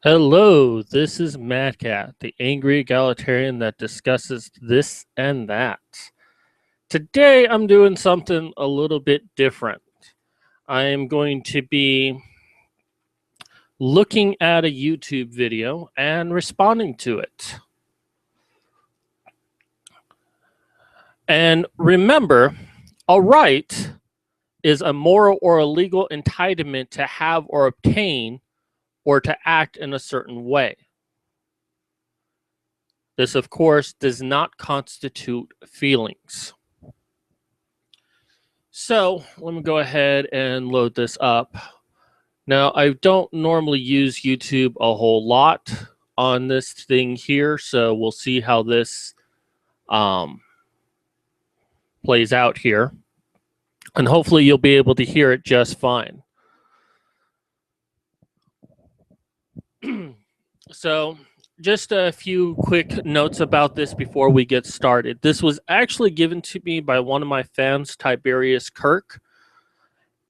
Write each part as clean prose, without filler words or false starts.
Hello, this is Mad Cat, the angry egalitarian that discusses this and that. Today I'm doing something a little bit different. I am going to be looking at a YouTube video and responding to it. And remember, a right is a moral or a legal entitlement to have or obtain or to act in a certain way. This, of course, does not constitute feelings. So let me go ahead and load this up. Now, I don't normally use YouTube a whole lot on this thing here, so we'll see how this plays out here. And hopefully you'll be able to hear it just fine. So just a few quick notes about this before we get started. This was actually given to me by one of my fans, Tiberius Kirk,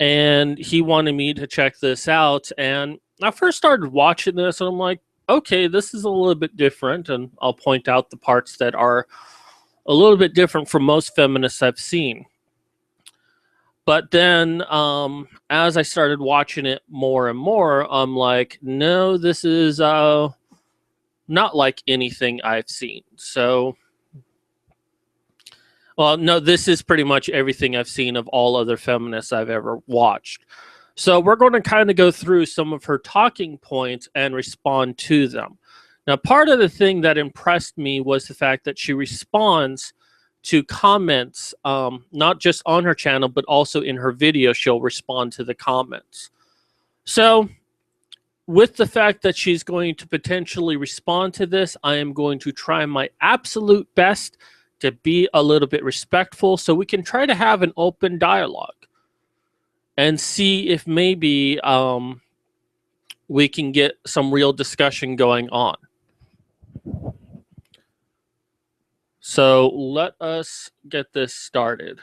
and he wanted me to check this out. And I first started watching this and I'm like, okay, this is a little bit different, and I'll point out the parts that are a little bit different from most feminists I've seen. But then as I started watching it more and more, I'm like, no, this is not like anything I've seen. So, well, no, this is pretty much everything I've seen of all other feminists I've ever watched. So we're going to kind of go through some of her talking points and respond to them. Now, part of the thing that impressed me was the fact that she responds to comments, not just on her channel, but also in her video, she'll respond to the comments. So with the fact that she's going to potentially respond to this, I am going to try my absolute best to be a little bit respectful so we can try to have an open dialogue and see if maybe we can get some real discussion going on. So let us get this started.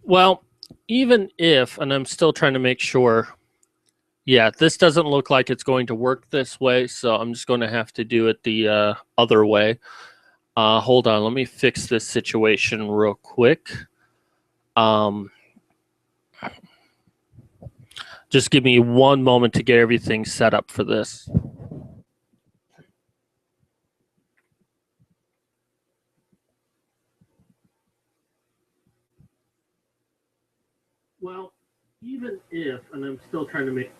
Well, even if, and I'm still trying to make sure, yeah, this doesn't look like it's going to work this way, so I'm just going to have to do it the other way. Hold on, let me fix this situation real quick. Just give me one moment to get everything set up for this. Well, even if, and I'm still trying to make...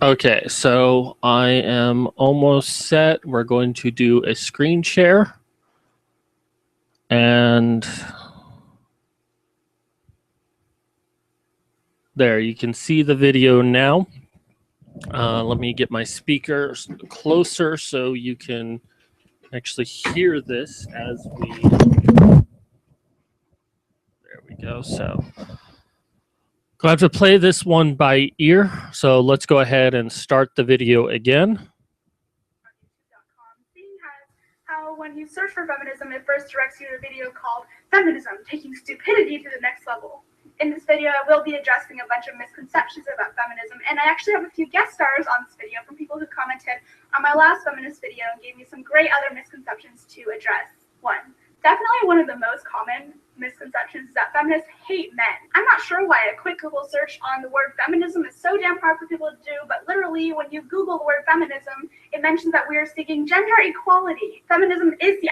Okay, so I am almost set. We're going to do a screen share. And there, you can see the video now. Let me get my speakers closer so you can actually hear this as we... There we go. So I have to play this one by ear. So let's go ahead and start the video again. How when you search for feminism, it first directs you to a video called Feminism, Taking Stupidity to the Next Level. In this video, I will be addressing a bunch of misconceptions about feminism, and I actually have a few guest stars on this video from people who commented on my last feminist video and gave me some great other misconceptions to address. Definitely one of the most common misconceptions is that feminists hate men. I'm not sure why a quick Google search on the word feminism is so damn hard for people to do, but literally when you Google the word feminism, it mentions that we are seeking gender equality. Feminism is the...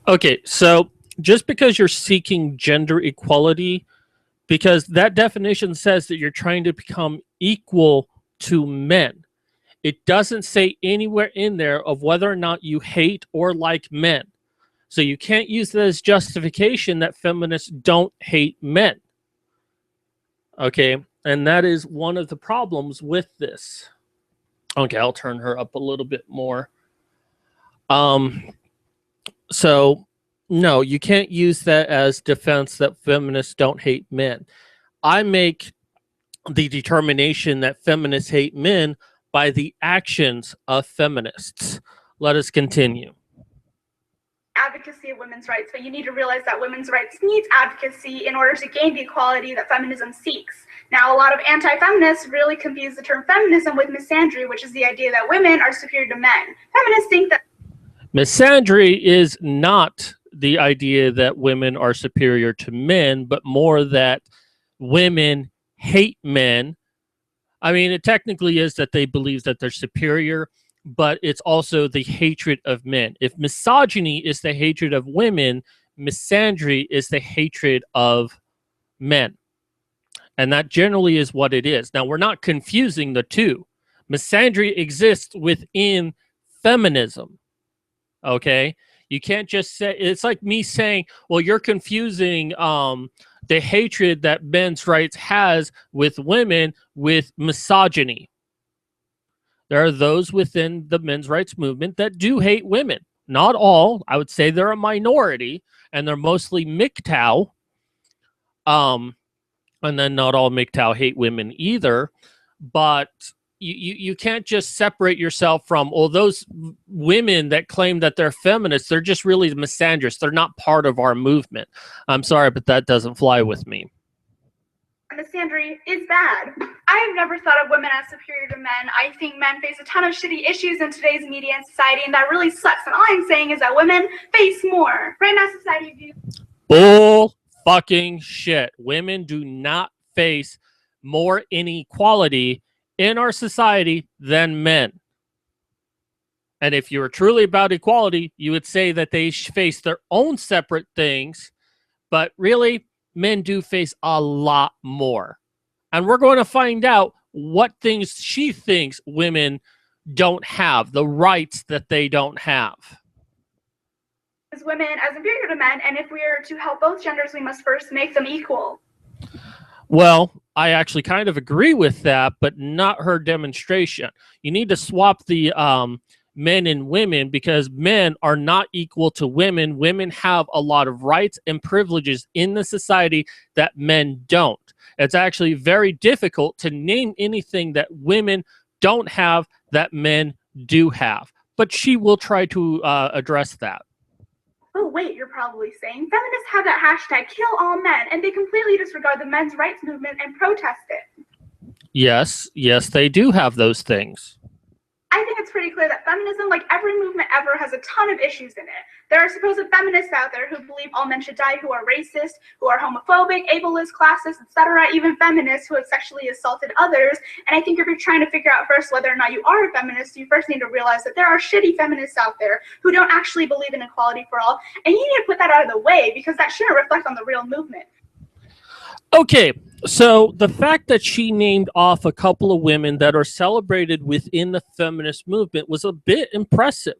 Okay, so just because you're seeking gender equality, because that definition says that you're trying to become equal to men. It doesn't say anywhere in there of whether or not you hate or like men. So you can't use that as justification that feminists don't hate men. Okay, and that is one of the problems with this. Okay, I'll turn her up a little bit more. So no, you can't use that as defense that feminists don't hate men. I make the determination that feminists hate men by the actions of feminists. Let us continue. Advocacy of women's rights, but you need to realize that women's rights needs advocacy in order to gain the equality that feminism seeks. Now, a lot of anti-feminists really confuse the term feminism with misandry, which is the idea that women are superior to men. Feminists think that misandry is not the idea that women are superior to men, but more that women hate men. I mean, it technically is that they believe that they're superior, but it's also the hatred of men. If misogyny is the hatred of women, misandry is the hatred of men. And that generally is what it is. Now, we're not confusing the two. Misandry exists within feminism. Okay? You can't just say, it's like me saying, well, you're confusing the hatred that men's rights has with women with misogyny. There are those within the men's rights movement that do hate women. Not all. I would say they're a minority, and they're mostly MGTOW. And then not all MGTOW hate women either. But you can't just separate yourself from, well, those women that claim that they're feminists, they're just really misandrous. They're not part of our movement. I'm sorry, but that doesn't fly with me. misandry is bad. I've never thought of women as superior to men. I think men face a ton of shitty issues in today's media and society, and that really sucks. And all I'm saying is that women face more. Right now, society views... Bull fucking shit. Women do not face more inequality in our society than men. And if you were truly about equality, you would say that they face their own separate things. But really, men do face a lot more. And we're going to find out what things she thinks women don't have, the rights that they don't have. As women as inferior to men, and if we are to help both genders, we must first make them equal. Well, I actually kind of agree with that, but not her demonstration. You need to swap the men and women, because men are not equal to women. Women have a lot of rights and privileges in the society that men don't. It's actually very difficult to name anything that women don't have that men do have. But she will try to address that. Oh, wait, you're probably saying feminists have that hashtag kill all men, and they completely disregard the men's rights movement and protest it. Yes, they do have those things. I think it's pretty clear that feminism, like every movement ever, has a ton of issues in it. There are supposed feminists out there who believe all men should die, who are racist, who are homophobic, ableist, classist, etc., even feminists who have sexually assaulted others. And I think if you're trying to figure out first whether or not you are a feminist, you first need to realize that there are shitty feminists out there who don't actually believe in equality for all. And you need to put that out of the way, because that shouldn't reflect on the real movement. Okay, so the fact that she named off a couple of women that are celebrated within the feminist movement was a bit impressive.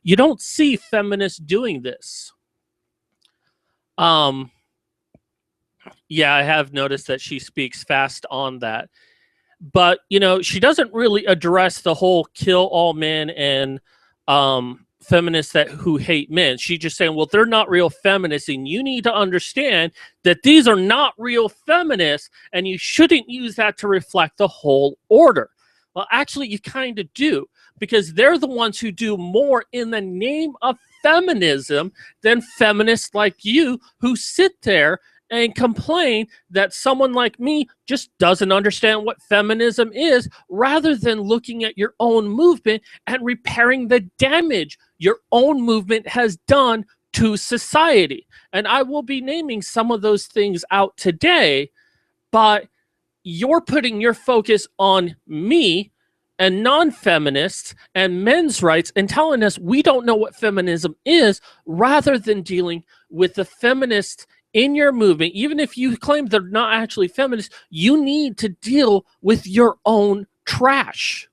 You don't see feminists doing this. Yeah, I have noticed that she speaks fast on that. But, you know, she doesn't really address the whole kill all men and feminists who hate men. She's just saying, well, they're not real feminists, and you need to understand that these are not real feminists, and you shouldn't use that to reflect the whole order. Well, actually, you kind of do, because they're the ones who do more in the name of feminism than feminists like you, who sit there and complain that someone like me just doesn't understand what feminism is, rather than looking at your own movement and repairing the damage your own movement has done to society. And I will be naming some of those things out today, but you're putting your focus on me and non-feminists and men's rights and telling us we don't know what feminism is, rather than dealing with the feminists in your movement. Even if you claim they're not actually feminists, you need to deal with your own trash.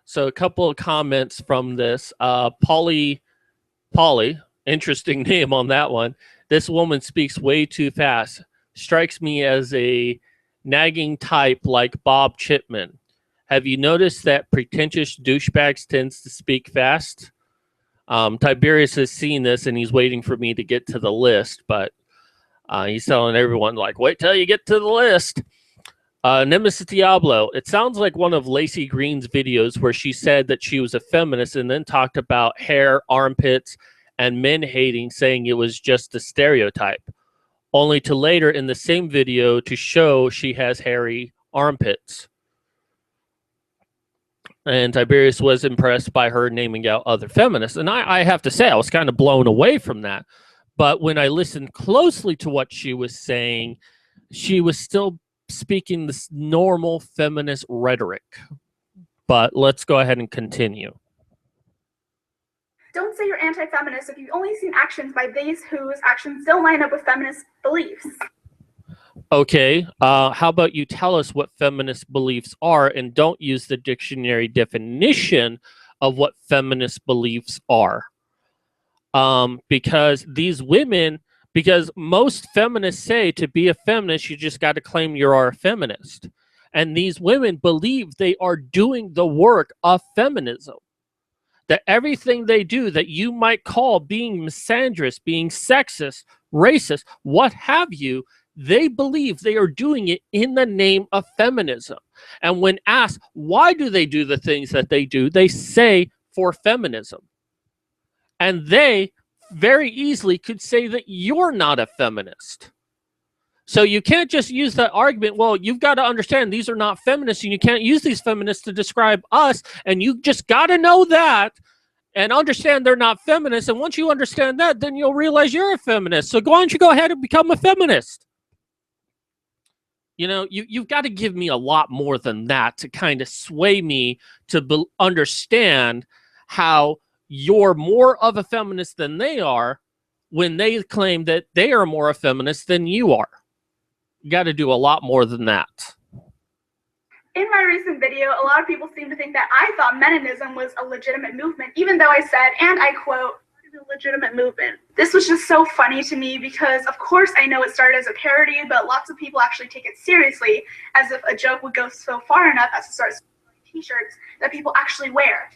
So a couple of comments from this. Polly, interesting name on that one. This woman speaks way too fast. Strikes me as a nagging type like Bob Chipman. Have you noticed that pretentious douchebags tends to speak fast? Tiberius has seen this and he's waiting for me to get to the list, but he's telling everyone, like, wait till you get to the list. Nemesis Diablo. It sounds like one of Lacey Green's videos where she said that she was a feminist and then talked about hair, armpits, and men hating, saying it was just a stereotype. Only to later in the same video to show she has hairy armpits. And Tiberius was impressed by her naming out other feminists. And I have to say, I was kind of blown away from that. But when I listened closely to what she was saying, she was still speaking this normal feminist rhetoric. But let's go ahead and continue. Don't say you're anti-feminist if you've only seen actions by these whose actions don't line up with feminist beliefs. Okay, how about you tell us what feminist beliefs are and don't use the dictionary definition of what feminist beliefs are. Because these women, because most feminists say to be a feminist, you just got to claim you are a feminist. And these women believe they are doing the work of feminism. That everything they do that you might call being misandrist, being sexist, racist, what have you, they believe they are doing it in the name of feminism. And when asked, why do they do the things that they do, they say for feminism. And they very easily could say that you're not a feminist. So you can't just use that argument, well, you've got to understand these are not feminists, and you can't use these feminists to describe us, and you just got to know that and understand they're not feminists. And once you understand that, then you'll realize you're a feminist. So why don't you go ahead and become a feminist? You know, you've got to give me a lot more than that to kind of sway me to understand how you're more of a feminist than they are when they claim that they are more a feminist than you are. You got to do a lot more than that. In my recent video, a lot of people seem to think that I thought Meninism was a legitimate movement, even though I said, and I quote, a legitimate movement. This was just so funny to me because, of course, I know it started as a parody, but lots of people actually take it seriously, as if a joke would go so far enough as to start selling t-shirts that people actually wear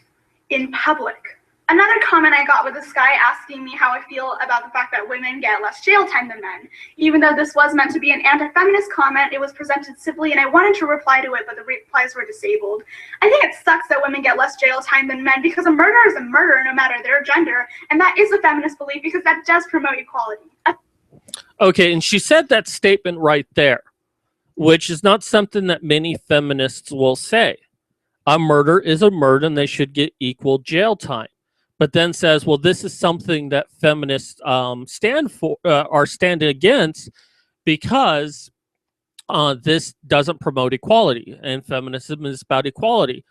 in public. Another comment I got was this guy asking me how I feel about the fact that women get less jail time than men. Even though this was meant to be an anti-feminist comment, it was presented civilly and I wanted to reply to it, but the replies were disabled. I think it sucks that women get less jail time than men because a murder is a murder no matter their gender, and that is a feminist belief because that does promote equality. Okay, and she said that statement right there, which is not something that many feminists will say. A murder is a murder and they should get equal jail time. But then says, well, this is something that feminists stand for, are standing against because this doesn't promote equality, and feminism is about equality.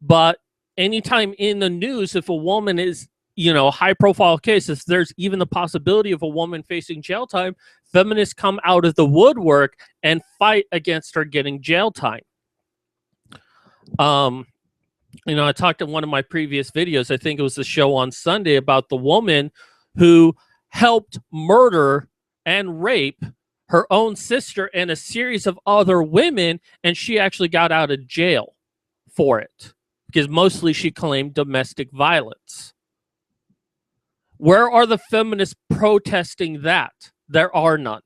But anytime in the news, if a woman is, you know, high-profile case, if there's even the possibility of a woman facing jail time, feminists come out of the woodwork and fight against her getting jail time. You know, I talked in one of my previous videos, I think it was the show on Sunday, about the woman who helped murder and rape her own sister and a series of other women, and she actually got out of jail for it because mostly she claimed domestic violence. Where are the feminists protesting that? There are none.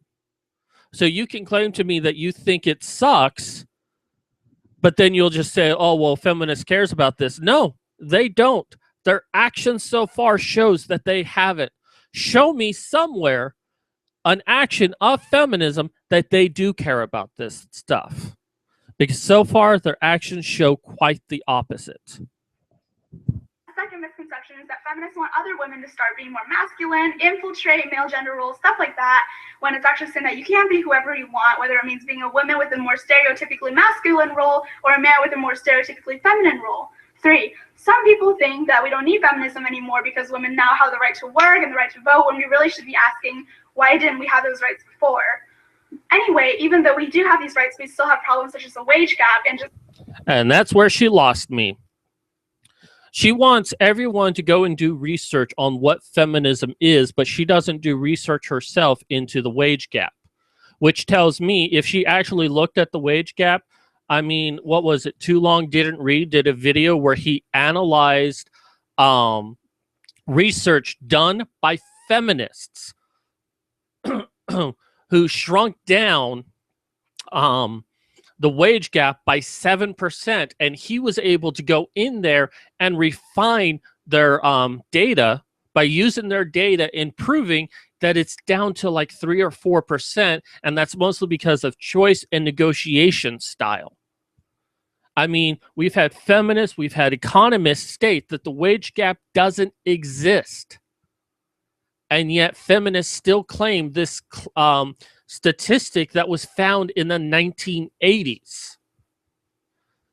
So you can claim to me that you think it sucks, but then you'll just say, oh, well, feminists cares about this. No, they don't. Their actions so far shows that they haven't. Show me somewhere an action of feminism that they do care about this stuff. Because so far, their actions show quite the opposite. second misconception is that feminists want other women to start being more masculine, infiltrate male gender roles, stuff like that, when it's actually saying that you can be whoever you want, whether it means being a woman with a more stereotypically masculine role or a man with a more stereotypically feminine role. 3, some people think that we don't need feminism anymore because women now have the right to work and the right to vote, when we really should be asking, why didn't we have those rights before? Anyway, even though we do have these rights, we still have problems such as a wage gap and that's where she lost me. She wants everyone to go and do research on what feminism is, but she doesn't do research herself into the wage gap, which tells me if she actually looked at the wage gap, I mean, what was it? Too Long Didn't Read did a video where he analyzed research done by feminists who shrunk down the wage gap by 7%, and he was able to go in there and refine their data by using their data and proving that it's down to like 3 or 4%, and that's mostly because of choice and negotiation style. I mean, we've had feminists, we've had economists state that the wage gap doesn't exist, and yet feminists still claim this statistic that was found in the 1980s.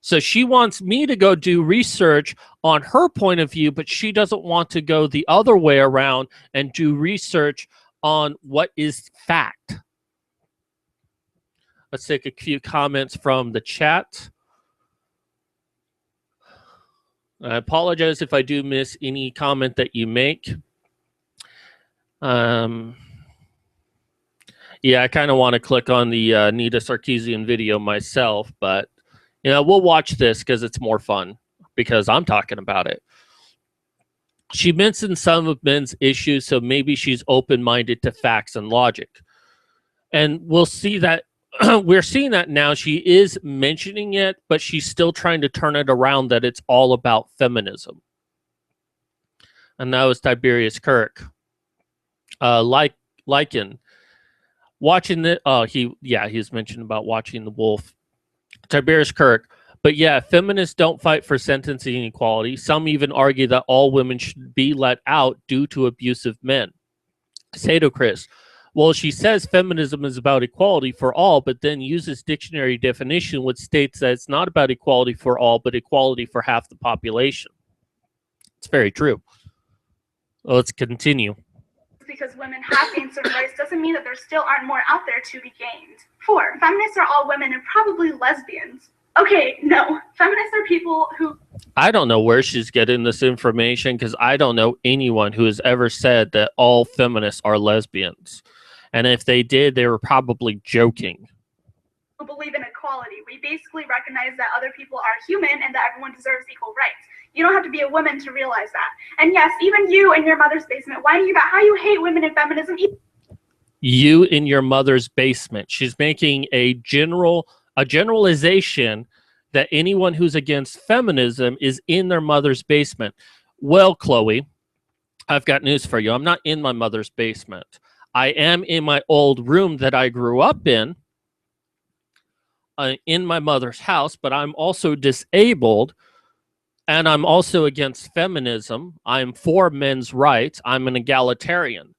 So she wants me to go do research on her point of view, but she doesn't want to go the other way around and do research on what is fact. Let's take a few comments from the chat. I apologize if I do miss any comment that you make. Yeah, I kind of want to click on the Nita Sarkeesian video myself, but you know, we'll watch this because it's more fun because I'm talking about it. She mentioned some of men's issues, so maybe she's open-minded to facts and logic. And we'll see that we're seeing that now. She is mentioning it, but she's still trying to turn it around that it's all about feminism. And that was Tiberius Kirk. Lycan. Watching the he's mentioned about watching The Wolf. Tiberius Kirk. But yeah, feminists don't fight for sentencing equality. Some even argue that all women should be let out due to abusive men. Sato Chris. Well, she says feminism is about equality for all, but then uses dictionary definition which states that it's not about equality for all, but equality for half the population. It's very true. Well, let's continue. Because women have gained certain rights doesn't mean that there still aren't more out there to be gained. 4, feminists are all women and probably lesbians. Okay, no. Feminists are people who... I don't know where she's getting this information because I don't know anyone who has ever said that all feminists are lesbians. And if they did, they were probably joking. Who believe in equality. We basically recognize that other people are human and that everyone deserves equal rights. You don't have to be a woman to realize that. And yes, even you in your mother's basement whining about how you hate women in feminism. You in your mother's basement. She's making a generalization that anyone who's against feminism is in their mother's basement. Well, Chloe, I've got news for you. I'm not in my mother's basement. I am in my old room that I grew up in my mother's house, but I'm also disabled. And I'm also against feminism. I'm for men's rights. I'm an egalitarian.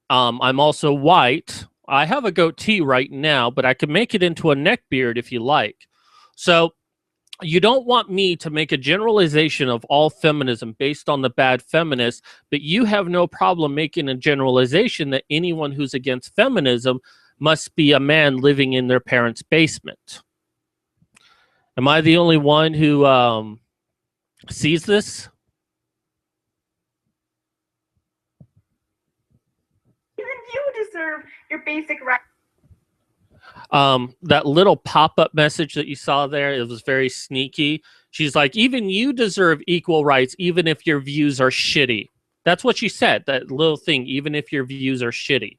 I'm also white. I have a goatee right now, but I can make it into a neck beard if you like. So you don't want me to make a generalization of all feminism based on the bad feminists, but you have no problem making a generalization that anyone who's against feminism must be a man living in their parents' basement. Am I the only one who... sees this? Even you deserve your basic rights. That little pop-up message that you saw there, it was very sneaky. She's like, even you deserve equal rights, even if your views are shitty. That's what she said, that little thing, even if your views are shitty.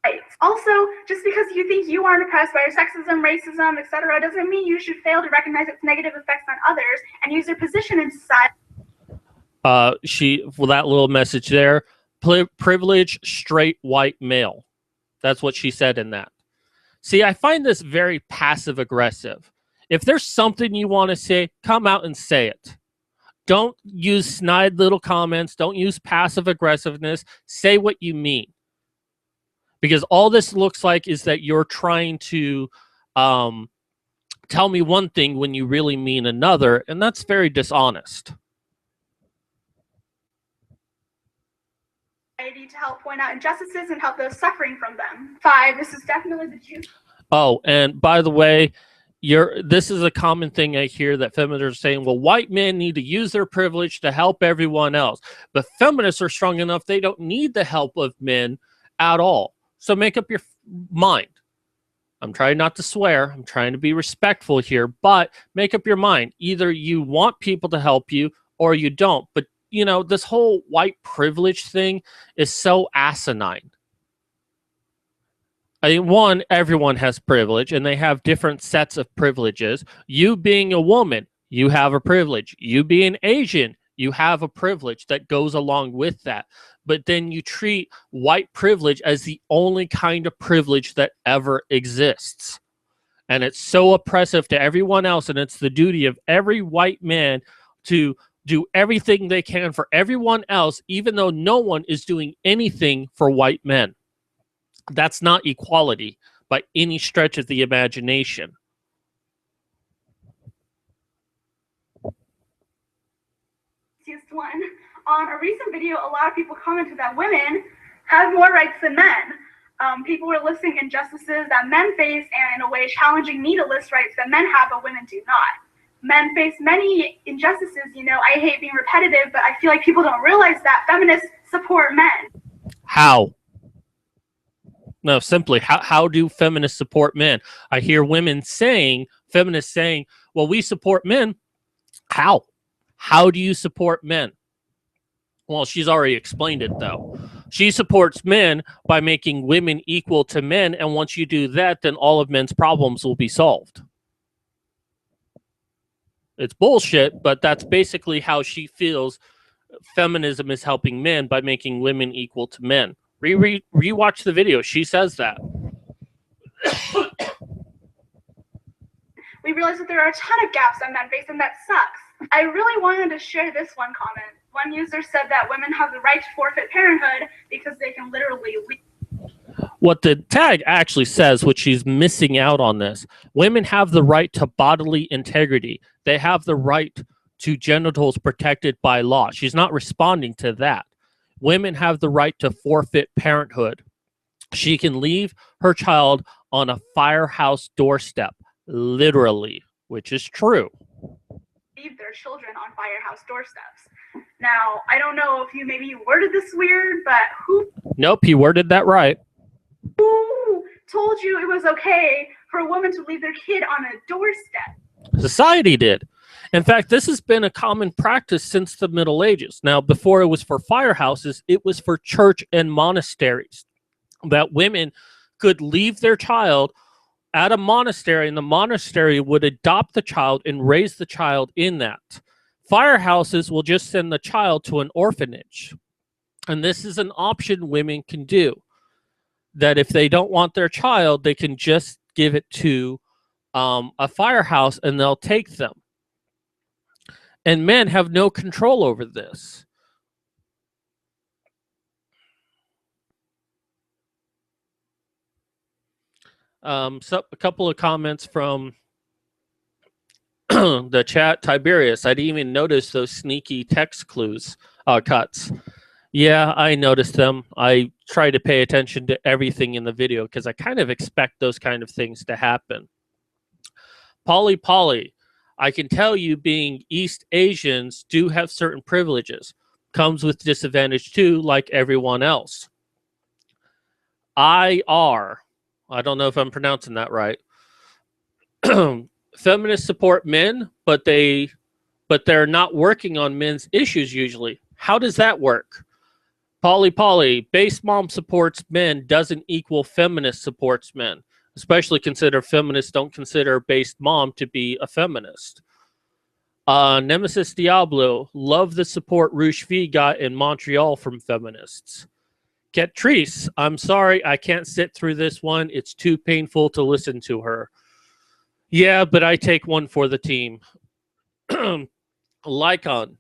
Right. Also, just because you think you aren't oppressed by sexism, racism, etc., doesn't mean you should fail to recognize its negative effects on others and use your position in society. That little message there, privileged, straight, white male. That's what she said in that. See, I find this very passive aggressive. If there's something you want to say, come out and say it. Don't use snide little comments. Don't use passive aggressiveness. Say what you mean. Because all this looks like is that you're trying to tell me one thing when you really mean another, and that's very dishonest. To help point out injustices and help those suffering from them. 5, this is definitely the truth. Oh, and by the way, this is a common thing I hear that feminists are saying, well, white men need to use their privilege to help everyone else. But feminists are strong enough, they don't need the help of men at all. So make up your mind. I'm trying not to swear. I'm trying to be respectful here, but make up your mind. Either you want people to help you or you don't. But, you know, this whole white privilege thing is so asinine. I mean, one, everyone has privilege, and they have different sets of privileges. You being a woman, you have a privilege. You being Asian, you have a privilege that goes along with that. But then you treat white privilege as the only kind of privilege that ever exists. And it's so oppressive to everyone else, and it's the duty of every white man to do everything they can for everyone else, even though no one is doing anything for white men. That's not equality by any stretch of the imagination. One. On a recent video, a lot of people commented that women have more rights than men. People were listing injustices that men face and in a way challenging me to list rights that men have but women do not. Men face many injustices, you know, I hate being repetitive, but I feel like people don't realize that feminists support men. How? No, simply, how do feminists support men? I hear women saying, feminists saying, well, we support men. How? How do you support men? Well, she's already explained it, though. She supports men by making women equal to men, and once you do that, then all of men's problems will be solved. It's bullshit, but that's basically how she feels feminism is helping men, by making women equal to men. Rewatch the video. She says that. We realize that there are a ton of gaps that men face, and that sucks. I really wanted to share this one comment. One user said that women have the right to forfeit parenthood because they can literally leave. What the tag actually says, which she's missing out on this, women have the right to bodily integrity. They have the right to genitals protected by law. She's not responding to that. Women have the right to forfeit parenthood. She can leave her child on a firehouse doorstep, literally, which is true. Leave their children on firehouse doorsteps. Now, I don't know if maybe worded this weird, but who? Nope, he worded that right. Who told you it was okay for a woman to leave their kid on a doorstep? Society did. In fact, this has been a common practice since the Middle Ages. Now, before it was for firehouses, it was for church and monasteries, that women could leave their child at a monastery, and the monastery would adopt the child and raise the child in that. Firehouses will just send the child to an orphanage. And this is an option women can do. That if they don't want their child, they can just give it to a firehouse and they'll take them. And men have no control over this. So a couple of comments from the chat. Tiberius, I didn't even notice those sneaky text clues, cuts. Yeah, I noticed them. I try to pay attention to everything in the video because I kind of expect those kind of things to happen. Polly, I can tell you being East Asians do have certain privileges. Comes with disadvantage too, like everyone else. I don't know if I'm pronouncing that right. Feminists support men, but they're not working on men's issues usually. How does that work? Polly, base mom supports men doesn't equal feminist supports men. Especially consider feminists don't consider based mom to be a feminist. Nemesis Diablo, love the support Rouge V got in Montreal from feminists. Catrice, I'm sorry, I can't sit through this one. It's too painful to listen to her. Yeah, but I take one for the team. Lycon,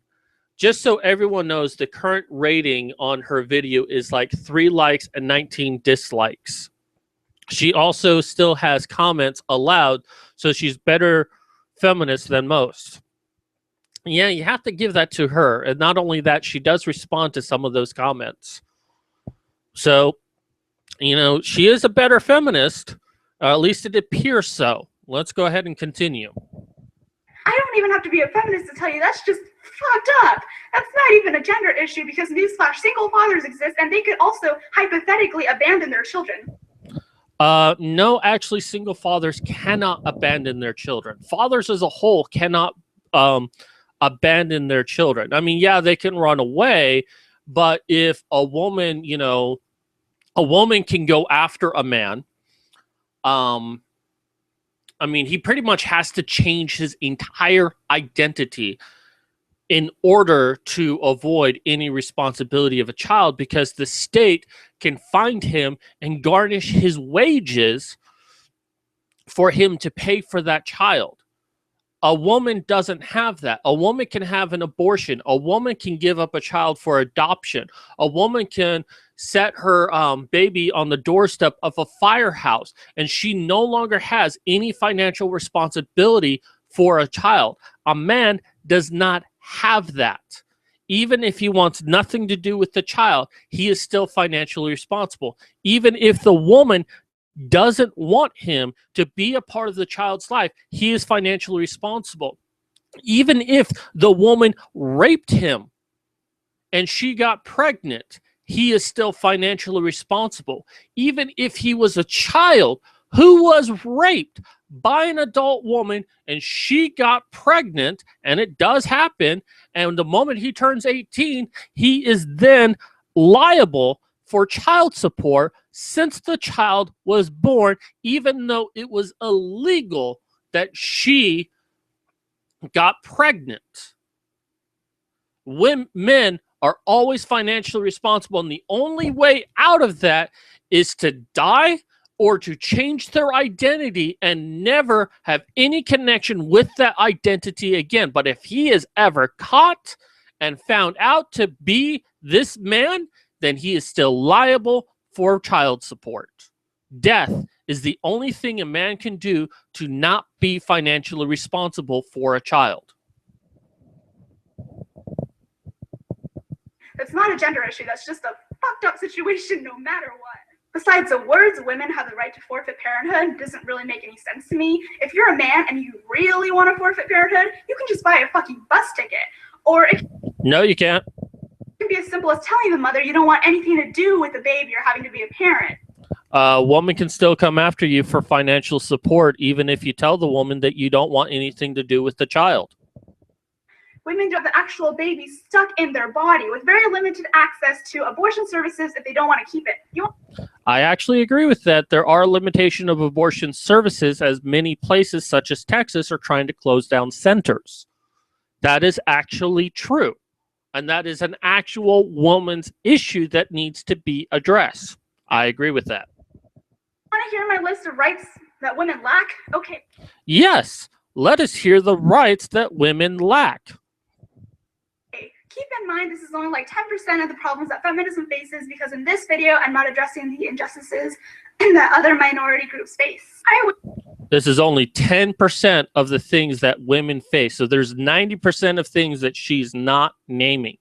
just so everyone knows, the current rating on her video is like 3 likes and 19 dislikes. She also still has comments allowed, so she's better feminist than most. Yeah, you have to give that to her. And not only that, she does respond to some of those comments. So, you know, she is a better feminist. At least it appears so. Let's go ahead and continue. I don't even have to be a feminist to tell you that's just fucked up. That's not even a gender issue because newsflash, single fathers exist and they could also hypothetically abandon their children. No, actually, single fathers cannot abandon their children. Fathers as a whole cannot abandon their children. I mean, yeah, they can run away, but if a woman, you know, a woman can go after a man, I mean, he pretty much has to change his entire identity in order to avoid any responsibility of a child, because the state can find him and garnish his wages for him to pay for that child. A woman doesn't have that. A woman can have an abortion. A woman can give up a child for adoption. A woman can set her baby on the doorstep of a firehouse, and she no longer has any financial responsibility for a child. A man does not have that. Even if he wants nothing to do with the child, he is still financially responsible. Even if the woman doesn't want him to be a part of the child's life, he is financially responsible. Even if the woman raped him and she got pregnant, he is still financially responsible. Even if he was a child who was raped by an adult woman and she got pregnant, and it does happen, and the moment he turns 18, he is then liable for child support since the child was born, even though it was illegal that she got pregnant. Men are always financially responsible, and the only way out of that is to die or to change their identity and never have any connection with that identity again. But if he is ever caught and found out to be this man, then he is still liable for child support. Death is the only thing a man can do to not be financially responsible for a child. It's not a gender issue. That's just a fucked up situation no matter what. Besides, the words women have the right to forfeit parenthood doesn't really make any sense to me. If you're a man and you really want to forfeit parenthood, you can just buy a fucking bus ticket. Or if No, you can't. it can be as simple as telling the mother you don't want anything to do with the baby or having to be a parent. A woman can still come after you for financial support, even if you tell the woman that you don't want anything to do with the child. Women do have the actual baby stuck in their body with very limited access to abortion services if they don't want to keep it. I actually agree with that. There are limitations of abortion services, as many places such as Texas are trying to close down centers. That is actually true. And that is an actual woman's issue that needs to be addressed. I agree with that. Want to hear my list of rights that women lack? Okay. Yes, let us hear the rights that women lack. Keep in mind, this is only like 10% of the problems that feminism faces, because in this video, I'm not addressing the injustices that other minority groups face. This is only 10% of the things that women face. So there's 90% of things that she's not naming.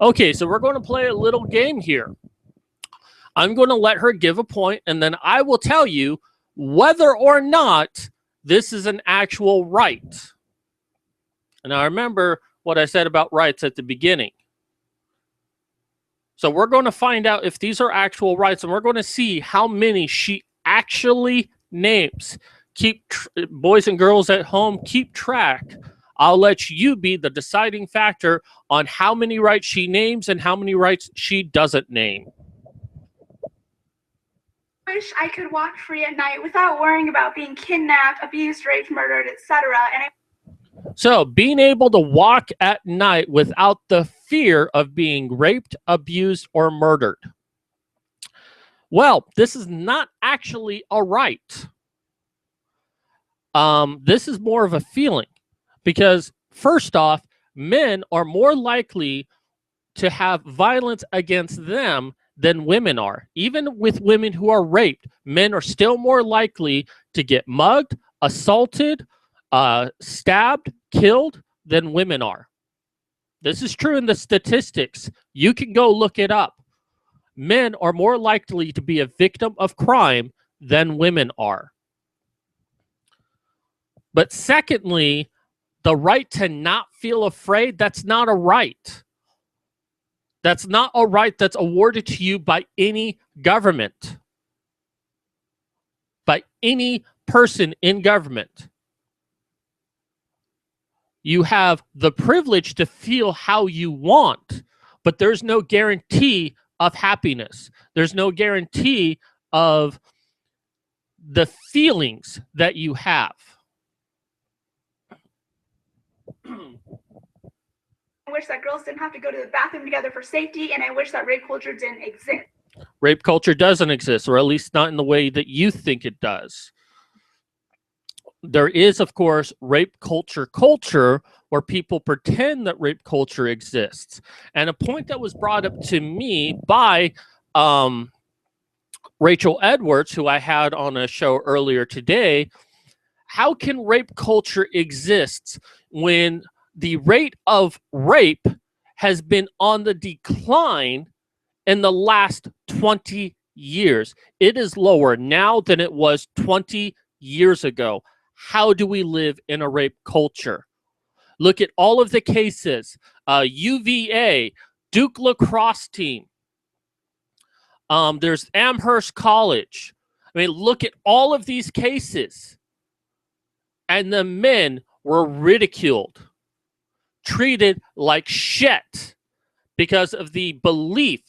Okay, so we're going to play a little game here. I'm going to let her give a point, and then I will tell you whether or not this is an actual right. And I remember what I said about rights at the beginning. So we're going to find out if these are actual rights, and we're going to see how many she actually names. Boys and girls at home, keep track. I'll let you be the deciding factor on how many rights she names and how many rights she doesn't name. I wish I could walk free at night without worrying about being kidnapped, abused, raped, murdered, etc. So being able to walk at night without the fear of being raped, abused, or murdered. Well, this is not actually a right. This is more of a feeling, because first off, Men are more likely to have violence against them than women are. Even with women who are raped, men are still more likely to get mugged, assaulted, stabbed, killed than women are. This is true in the statistics. You can go look it up. Men are more likely to be a victim of crime than women are. But secondly, the right to not feel afraid, that's not a right. That's not a right that's awarded to you by any government, by any person in government. You have the privilege to feel how you want, but there's no guarantee of happiness. There's no guarantee of the feelings that you have. I wish that girls didn't have to go to the bathroom together for safety, and I wish that rape culture didn't exist. Rape culture doesn't exist, or at least not in the way that you think it does. There is, of course, rape culture where people pretend that rape culture exists. And a point that was brought up to me by Rachel Edwards, who I had on a show earlier today, how can rape culture exist when the rate of rape has been on the decline in the last 20 years? It is lower now than it was 20 years ago. How do we live in a rape culture? Look at all of the cases. UVA, Duke lacrosse team. There's Amherst College. I mean, look at all of these cases. And the men were ridiculed, treated like shit because of the belief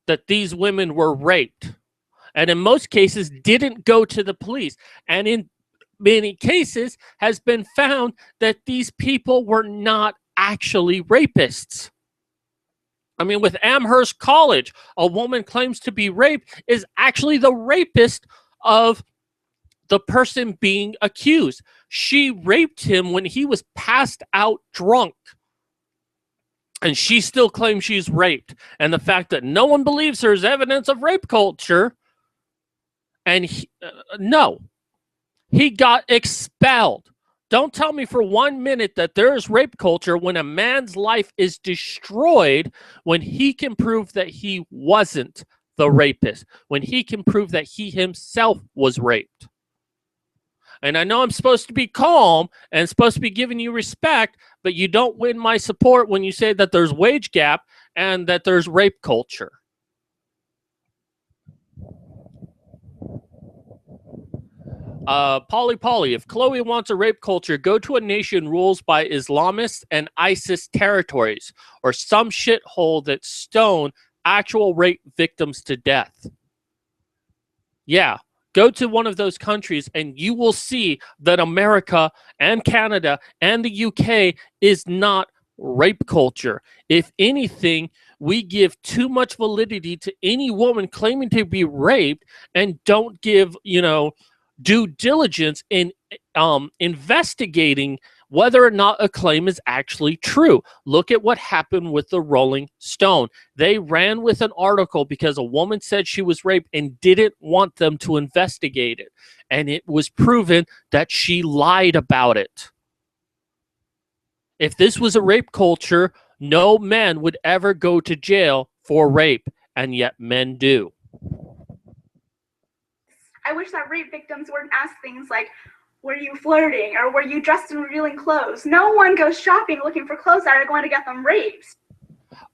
that these women were raped. And in most cases, didn't go to the police. And in many cases, has been found that these people were not actually rapists. I mean, with Amherst College, a woman claims to be raped is actually the rapist of the person being accused. She raped him when he was passed out drunk. And she still claims she's raped. And the fact that no one believes her is evidence of rape culture. And no, he got expelled. Don't tell me for 1 minute that there is rape culture when a man's life is destroyed when he can prove that he wasn't the rapist, when he can prove that he himself was raped. And I know I'm supposed to be calm and supposed to be giving you respect, but you don't win my support when you say that there's wage gap and that there's rape culture. Polly, if Chloe wants a rape culture, go to a nation ruled by Islamists and ISIS territories, or some shithole that stone actual rape victims to death. Yeah, go to one of those countries and you will see that America and Canada and the UK is not rape culture. If anything, we give too much validity to any woman claiming to be raped and don't give, due diligence in investigating whether or not a claim is actually true. Look at what happened with the Rolling Stone. They ran with an article because a woman said she was raped and didn't want them to investigate it. And it was proven that she lied about it. If this was a rape culture, no man would ever go to jail for rape, and yet men do. I wish that rape victims weren't asked things like, were you flirting or were you dressed in revealing clothes? No one goes shopping looking for clothes that are going to get them raped.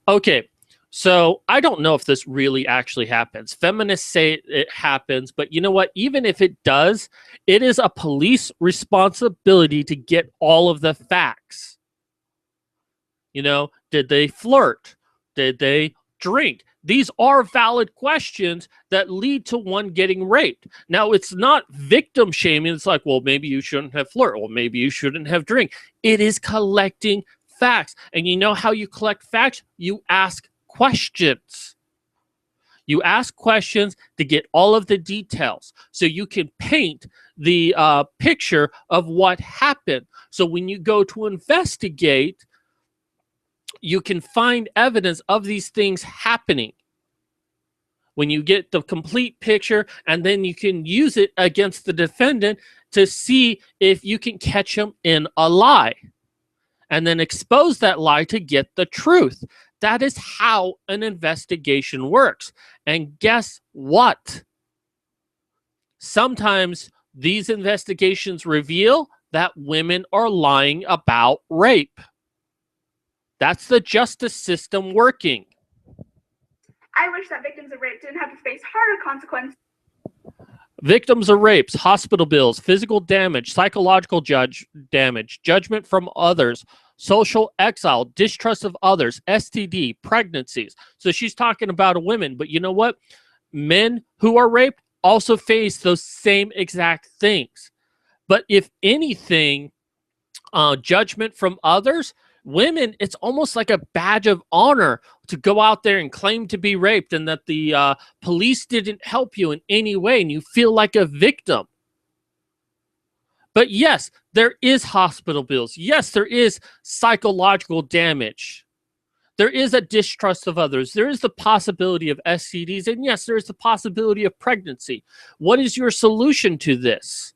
Okay, so I don't know if this really actually happens. Feminists say it happens, but you know what? Even if it does, it is a police responsibility to get all of the facts. Did they flirt? Did they drink? These are valid questions that lead to one getting raped. Now, it's not victim shaming. It's like, well, maybe you shouldn't have flirted. Well, maybe you shouldn't have drink. It is collecting facts. And you know how you collect facts? You ask questions. You ask questions to get all of the details so you can paint the picture of what happened. So when you go to investigate, you can find evidence of these things happening when you get the complete picture, and then you can use it against the defendant to see if you can catch them in a lie, and then expose that lie to get the truth. That is how an investigation works. And guess what? Sometimes these investigations reveal that women are lying about rape. That's the justice system working. I wish that victims of rape didn't have to face harder consequences. Victims of rapes, hospital bills, physical damage, psychological damage, judgment from others, social exile, distrust of others, STD, pregnancies. So she's talking about a woman, but you know what? Men who are raped also face those same exact things. But if anything, judgment from others, women, it's almost like a badge of honor to go out there and claim to be raped, and that the police didn't help you in any way, and you feel like a victim. But yes, there is hospital bills. Yes, there is psychological damage. There is a distrust of others. There is the possibility of STDs. And yes, there is the possibility of pregnancy. What is your solution to this?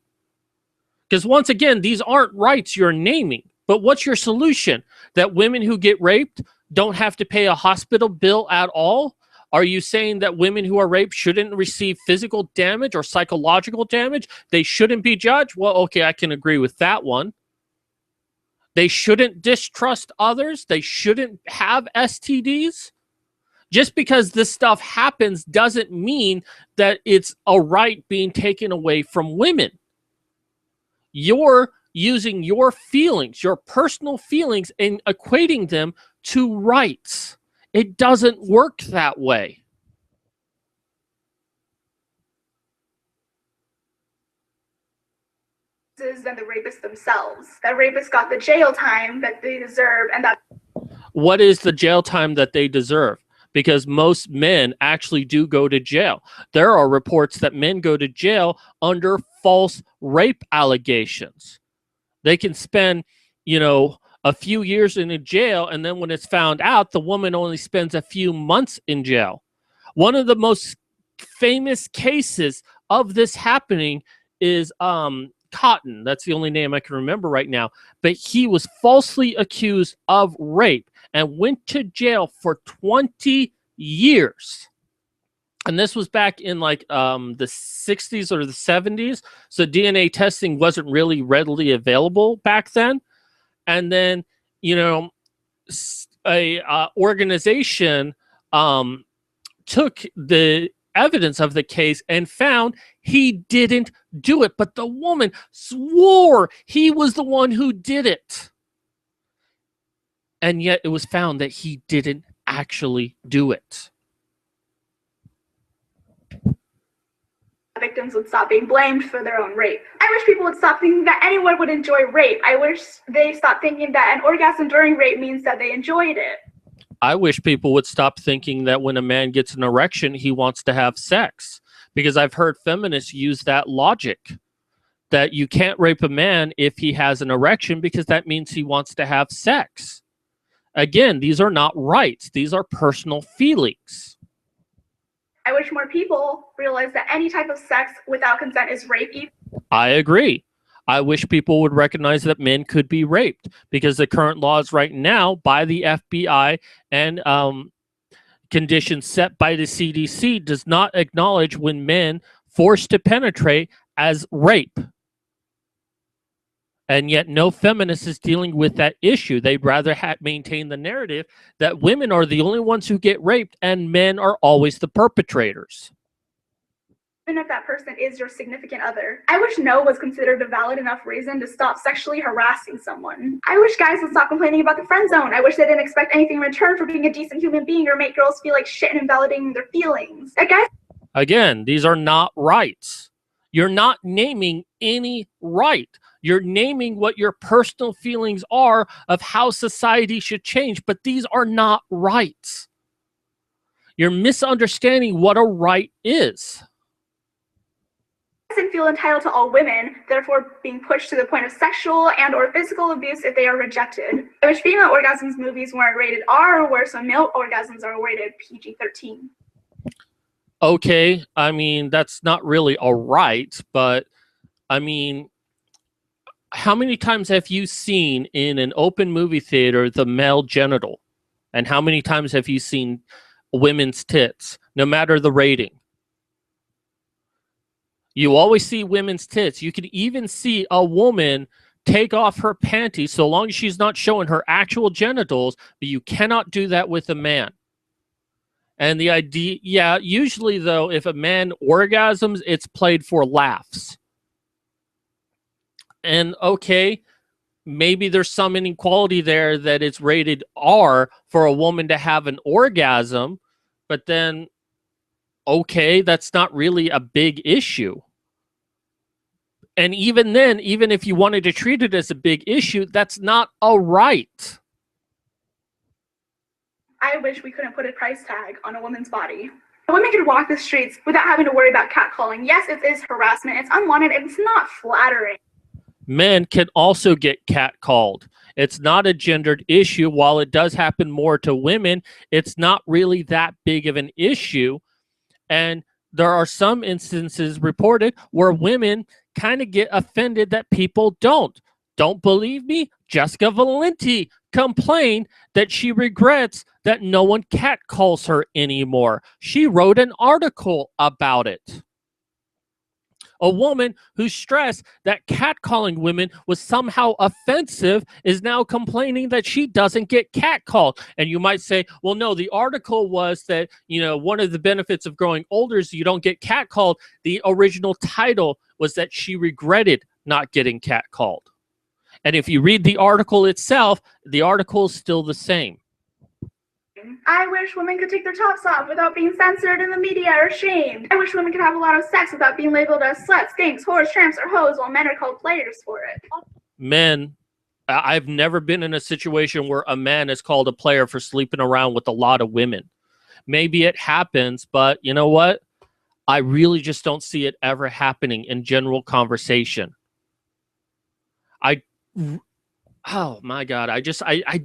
Because once again, these aren't rights you're naming. But what's your solution? That women who get raped don't have to pay a hospital bill at all? Are you saying that women who are raped shouldn't receive physical damage or psychological damage? They shouldn't be judged? Well, okay, I can agree with that one. They shouldn't distrust others. They shouldn't have STDs. Just because this stuff happens doesn't mean that it's a right being taken away from women. You're using your feelings, your personal feelings, and equating them to rights. It doesn't work that way. Than the rapists themselves. That rapists got the jail time that they deserve, and that. What is the jail time that they deserve? Because most men actually do go to jail. There are reports that men go to jail under false rape allegations. They can spend, a few years in a jail, and then when it's found out, the woman only spends a few months in jail. One of the most famous cases of this happening is Cotton. That's the only name I can remember right now. But he was falsely accused of rape and went to jail for 20 years. And this was back in the 60s or the 70s. So DNA testing wasn't really readily available back then. And then, a organization took the evidence of the case and found he didn't do it, but the woman swore he was the one who did it, and yet it was found that he didn't actually do it. Victims would stop being blamed for their own rape. I wish people would stop thinking that anyone would enjoy rape. I wish they stopped thinking that an orgasm during rape means that they enjoyed it. I wish people would stop thinking that when a man gets an erection, he wants to have sex. Because I've heard feminists use that logic, that you can't rape a man if he has an erection because that means he wants to have sex. Again, these are not rights. These are personal feelings. I wish more people realize that any type of sex without consent is rape. I agree. I wish people would recognize that men could be raped, because the current laws right now by the FBI and conditions set by the CDC does not acknowledge when men forced to penetrate as rape. And yet no feminist is dealing with that issue. They'd rather maintain the narrative that women are the only ones who get raped and men are always the perpetrators. Even if that person is your significant other. I wish no was considered a valid enough reason to stop sexually harassing someone. I wish guys would stop complaining about the friend zone. I wish they didn't expect anything in return for being a decent human being or make girls feel like shit and invalidating their feelings. Again, these are not rights. You're not naming any right. You're naming what your personal feelings are of how society should change, but these are not rights. You're misunderstanding what a right is. In feel entitled to all women, therefore being pushed to the point of sexual and or physical abuse if they are rejected. I wish female orgasms movies weren't rated R, where some male orgasms are rated PG-13. Okay, I mean, that's not really a right, but I mean, how many times have you seen in an open movie theater the male genital? And how many times have you seen women's tits, no matter the rating? You always see women's tits. You can even see a woman take off her panties so long as she's not showing her actual genitals, but you cannot do that with a man. And the idea, yeah, usually though, if a man orgasms, it's played for laughs. And okay, maybe there's some inequality there that it's rated R for a woman to have an orgasm, but then, okay, that's not really a big issue. And even then, even if you wanted to treat it as a big issue, that's not a right. I wish we couldn't put a price tag on a woman's body. Women could walk the streets without having to worry about catcalling. Yes, it is harassment. It's unwanted and it's not flattering. Men can also get catcalled. It's not a gendered issue. While it does happen more to women, it's not really that big of an issue. And there are some instances reported where women kind of get offended that people don't. Don't believe me? Jessica Valenti complained that she regrets that no one catcalls her anymore. She wrote an article about it. A woman who stressed that catcalling women was somehow offensive is now complaining that she doesn't get catcalled. And you might say, well, no, the article was that, one of the benefits of growing older is you don't get catcalled. The original title was that she regretted not getting catcalled. And if you read the article itself, the article is still the same. I wish women could take their tops off without being censored in the media or shamed. I wish women could have a lot of sex without being labeled as sluts, skanks, whores, tramps, or hoes while men are called players for it. Men, I've never been in a situation where a man is called a player for sleeping around with a lot of women. Maybe it happens, but you know what? I really just don't see it ever happening in general conversation. Oh my God, I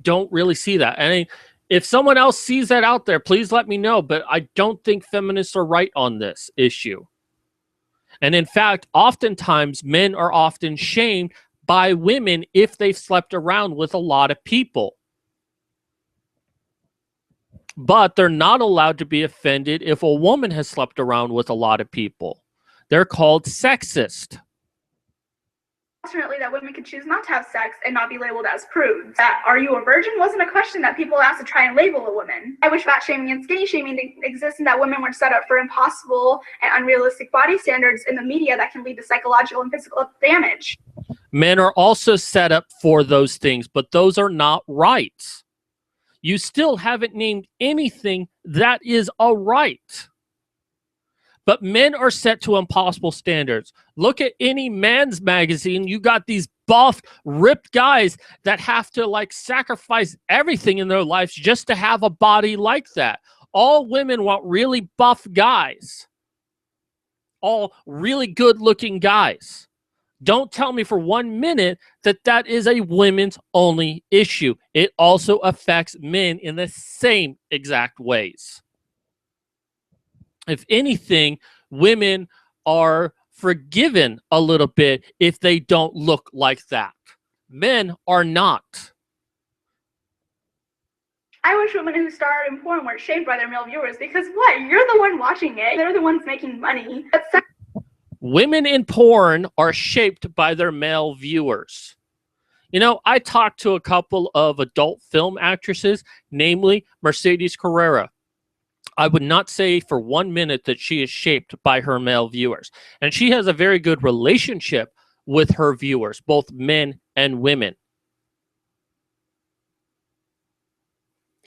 don't really see that. And if someone else sees that out there, please let me know. But I don't think feminists are right on this issue. And in fact, oftentimes men are often shamed by women if they've slept around with a lot of people. But they're not allowed to be offended if a woman has slept around with a lot of people. They're called sexist. Alternately, that women could choose not to have sex and not be labeled as prudes. That "are you a virgin" wasn't a question that people asked to try and label a woman. I wish fat shaming and skinny shaming didn't exist and that women weren't set up for impossible and unrealistic body standards in the media that can lead to psychological and physical damage. Men are also set up for those things, but those are not rights. You still haven't named anything that is a right. But men are set to impossible standards. Look at any man's magazine. You got these buffed, ripped guys that have to sacrifice everything in their lives just to have a body like that. All women want really buff guys. All really good-looking guys. Don't tell me for 1 minute that that is a women's only issue. It also affects men in the same exact ways. If anything, women are forgiven a little bit if they don't look like that. Men are not. I wish women who starred in porn weren't shamed by their male viewers because what? You're the one watching it. They're the ones making money. Women in porn are shaped by their male viewers. I talked to a couple of adult film actresses, namely Mercedes Carrera. I would not say for 1 minute that she is shaped by her male viewers. And she has a very good relationship with her viewers, both men and women.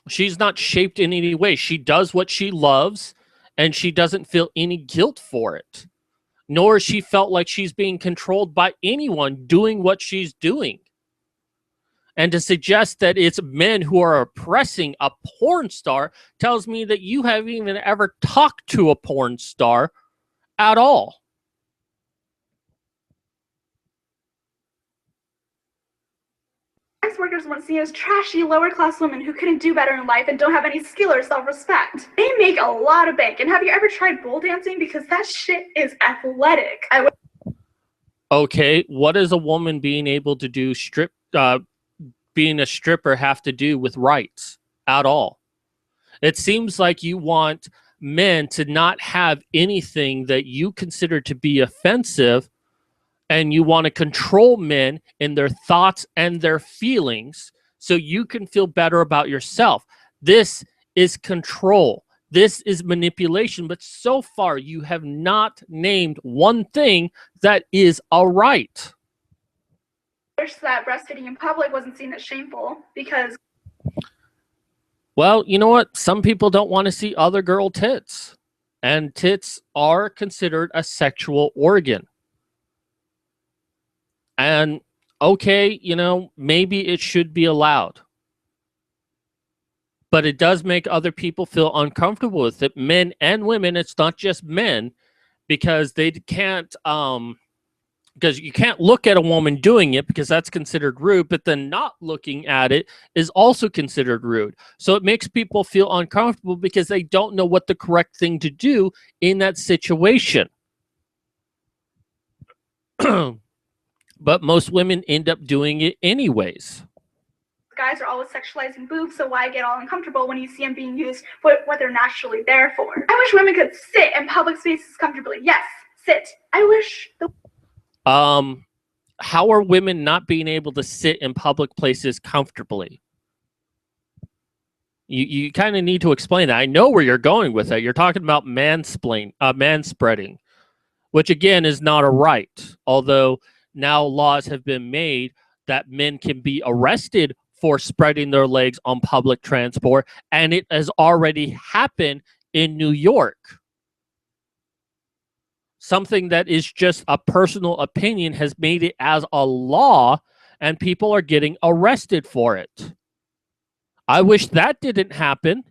She's not shaped in any way. She does what she loves, and she doesn't feel any guilt for it. Nor has she felt like she's being controlled by anyone doing what she's doing. And to suggest that it's men who are oppressing a porn star tells me that you haven't even ever talked to a porn star at all. Sex workers weren't seen as trashy, lower-class women who couldn't do better in life and don't have any skill or self-respect. They make a lot of bank. And have you ever tried pole dancing? Because that shit is athletic. Okay, what does a woman being able to do being a stripper have to do with rights at all? It seems like you want men to not have anything that you consider to be offensive, and you want to control men in their thoughts and their feelings so you can feel better about yourself. This is control. This is manipulation. But so far, you have not named one thing that is a right. I wish that breastfeeding in public wasn't seen as shameful because... Well, you know what? Some people don't want to see other girl tits. And tits are considered a sexual organ. And okay, you know, maybe it should be allowed. But it does make other people feel uncomfortable with it. Men and women, it's not just men, because they can't, because you can't look at a woman doing it because that's considered rude, but then not looking at it is also considered rude. So it makes people feel uncomfortable because they don't know what the correct thing to do in that situation. But most women end up doing it anyways. Guys are always sexualizing boobs, so why get all uncomfortable when you see them being used for what they're naturally there for? I wish women could sit in public spaces comfortably. Yes, sit. I wish the... How are women not being able to sit in public places comfortably? You kind of need to explain that. I know where you're going with that. You're talking about manspreading, which again is not a right, although now laws have been made that men can be arrested for spreading their legs on public transport, and it has already happened in New York. Something that is just a personal opinion has made it as a law, and people are getting arrested for it. I wish that didn't happen.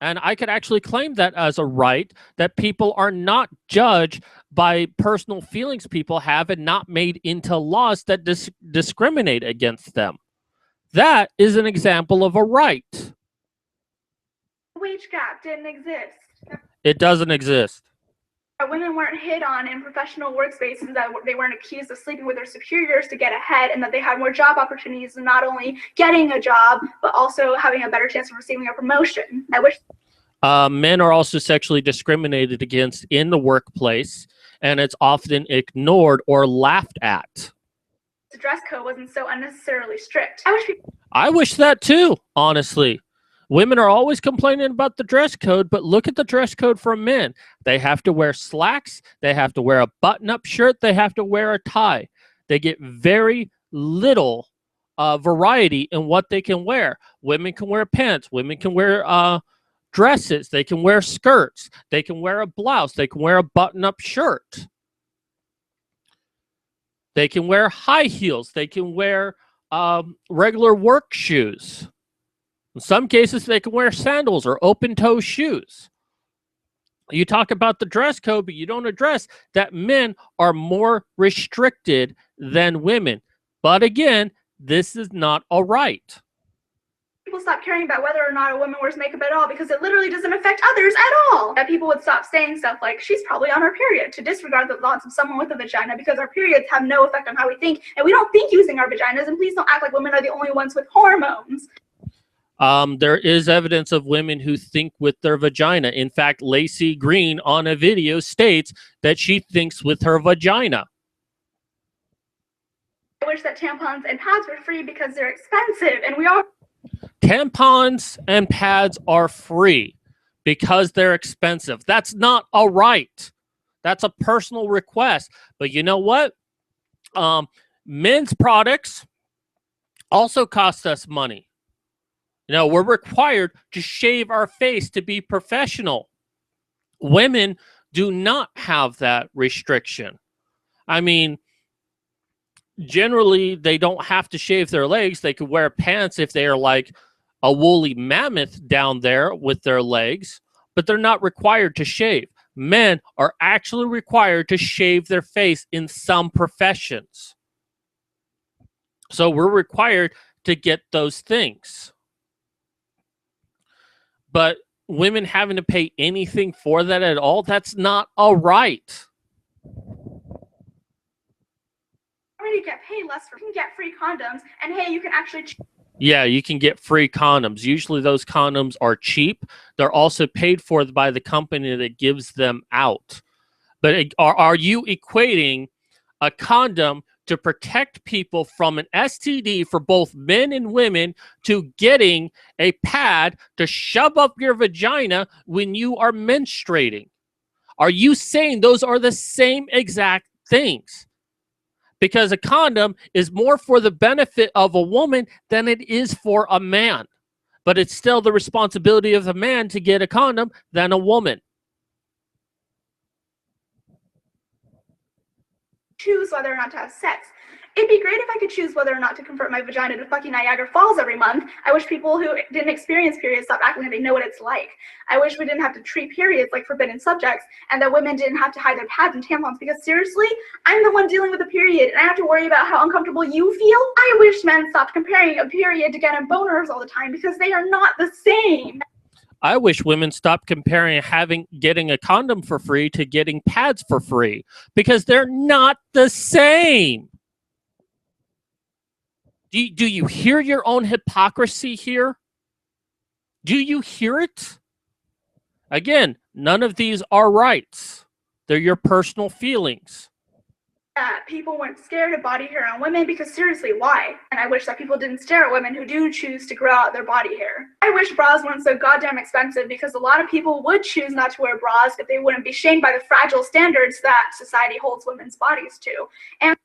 And I could actually claim that as a right, that people are not judged by personal feelings people have and not made into laws that discriminate against them. That is an example of a right. The wage gap didn't exist. It doesn't exist. Women weren't hit on in professional workspaces, that they weren't accused of sleeping with their superiors to get ahead, and that they had more job opportunities and not only getting a job, but also having a better chance of receiving a promotion. I wish... Men are also sexually discriminated against in the workplace, and it's often ignored or laughed at. The dress code wasn't so unnecessarily strict. I wish that too, honestly. Women are always complaining about the dress code, but look at the dress code for men. They have to wear slacks. They have to wear a button-up shirt. They have to wear a tie. They get very little variety in what they can wear. Women can wear pants. Women can wear dresses. They can wear skirts. They can wear a blouse. They can wear a button-up shirt. They can wear high heels. They can wear regular work shoes. In some cases, they can wear sandals or open-toe shoes. You talk about the dress code, but you don't address that men are more restricted than women. But again, this is not a right. People stop caring about whether or not a woman wears makeup at all because it literally doesn't affect others at all. That people would stop saying stuff like, she's probably on her period, to disregard the thoughts of someone with a vagina because our periods have no effect on how we think, and we don't think using our vaginas, and please don't act like women are the only ones with hormones. There is evidence of women who think with their vagina. In fact, Lacey Green on a video states that she thinks with her vagina. I wish that tampons and pads were free because they're expensive, and we all... Tampons and pads are free because they're expensive. That's not a right. That's a personal request. But you know what? Men's products also cost us money. You know, we're required to shave our face to be professional. Women do not have that restriction. I mean, generally, they don't have to shave their legs. They could wear pants if they are like a woolly mammoth down there with their legs, but they're not required to shave. Men are actually required to shave their face in some professions. So we're required to get those things. But women having to pay anything for that at all, that's not a right. Already get paid less for, you can get free condoms, and hey, you can actually. Yeah, you can get free condoms. Usually those condoms are cheap. They're also paid for by the company that gives them out. But are you equating a condom to protect people from an STD for both men and women to getting a pad to shove up your vagina when you are menstruating? Are you saying those are the same exact things? Because a condom is more for the benefit of a woman than it is for a man. But it's still the responsibility of the man to get a condom than a woman. Choose whether or not to have sex. It'd be great if I could choose whether or not to convert my vagina to fucking Niagara Falls every month. I wish people who didn't experience periods stop acting like they know what it's like. I wish we didn't have to treat periods like forbidden subjects, and that women didn't have to hide their pads and tampons, because seriously, I'm the one dealing with a period, and I have to worry about how uncomfortable you feel? I wish men stopped comparing a period to getting boners all the time, because they are not the same. I wish women stopped comparing getting a condom for free to getting pads for free, because they're not the same. Do you hear your own hypocrisy here? Do you hear it? Again, none of these are rights. They're your personal feelings. People weren't scared of body hair on women, because seriously, why? And I wish that people didn't stare at women who do choose to grow out their body hair. I wish bras weren't so goddamn expensive, because a lot of people would choose not to wear bras if they wouldn't be shamed by the fragile standards that society holds women's bodies to. And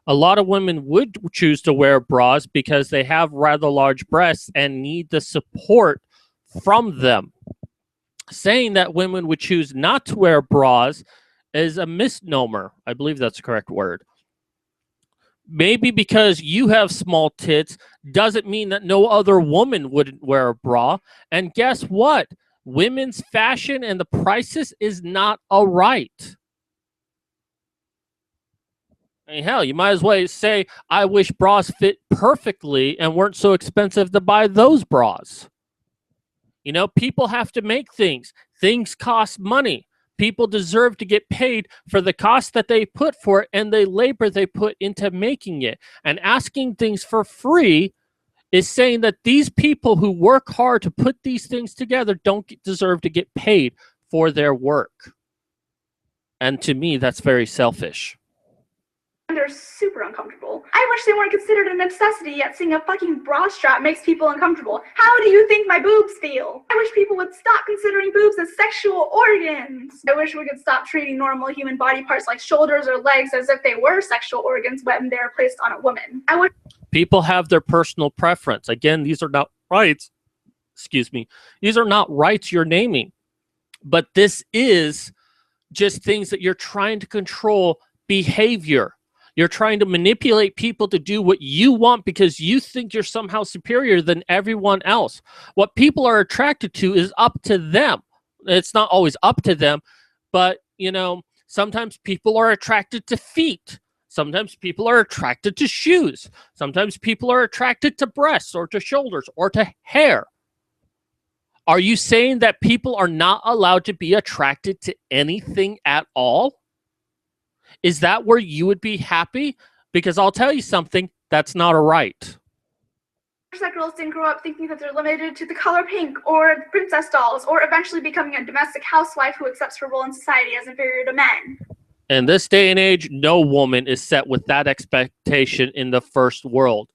a lot of women would choose to wear bras because they have rather large breasts and need the support from them. Saying that women would choose not to wear bras is a misnomer. I believe that's the correct word. Maybe because you have small tits doesn't mean that no other woman wouldn't wear a bra. And guess what? Women's fashion and the prices is not a right. I mean, hell, you might as well say, I wish bras fit perfectly and weren't so expensive to buy those bras. You know, people have to make things. Things cost money. People deserve to get paid for the cost that they put for it and the labor they put into making it. And asking things for free is saying that these people who work hard to put these things together don't deserve to get paid for their work. And to me, that's very selfish. they're super uncomfortable. I wish they weren't considered a necessity, yet seeing a fucking bra strap makes people uncomfortable. How do you think my boobs feel? I wish people would stop considering boobs as sexual organs. I wish we could stop treating normal human body parts like shoulders or legs as if they were sexual organs when they're placed on a woman. People have their personal preference. Again, these are not rights. Excuse me. These are not rights you're naming. But this is just things that you're trying to control behavior. You're trying to manipulate people to do what you want because you think you're somehow superior than everyone else. What people are attracted to is up to them. It's not always up to them, but, you know, sometimes people are attracted to feet. Sometimes people are attracted to shoes. Sometimes people are attracted to breasts or to shoulders or to hair. Are you saying that people are not allowed to be attracted to anything at all? Is that where you would be happy? Because I'll tell you something, that's not a right. That girls didn't grow up thinking that they're limited to the color pink or princess dolls or eventually becoming a domestic housewife who accepts her role in society as inferior to men. In this day and age, no woman is set with that expectation in the first world.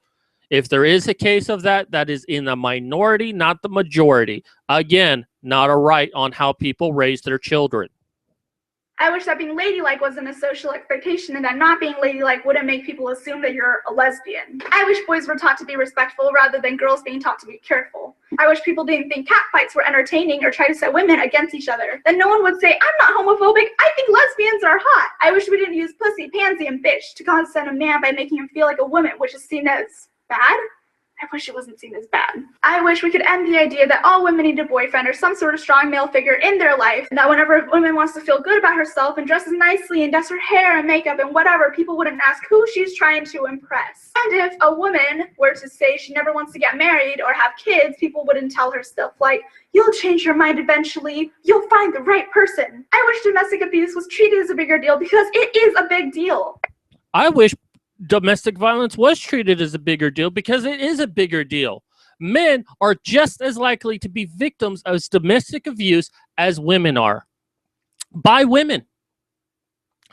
If there is a case of that, that is in the minority, not the majority. Again, not a right on how people raise their children. I wish that being ladylike wasn't a social expectation and that not being ladylike wouldn't make people assume that you're a lesbian. I wish boys were taught to be respectful rather than girls being taught to be careful. I wish people didn't think catfights were entertaining or try to set women against each other. Then no one would say, I'm not homophobic, I think lesbians are hot. I wish we didn't use pussy, pansy, and bitch to condescend a man by making him feel like a woman, which is seen as bad. I wish it wasn't seen as bad. I wish we could end the idea that all women need a boyfriend or some sort of strong male figure in their life, and that whenever a woman wants to feel good about herself and dresses nicely and does her hair and makeup and whatever, people wouldn't ask who she's trying to impress. And if a woman were to say she never wants to get married or have kids, people wouldn't tell her stuff like, you'll change your mind eventually, you'll find the right person. I wish domestic abuse was treated as a bigger deal because it is a big deal. I wish domestic violence was treated as a bigger deal because it is a bigger deal. Men are just as likely to be victims of domestic abuse as women are. By women.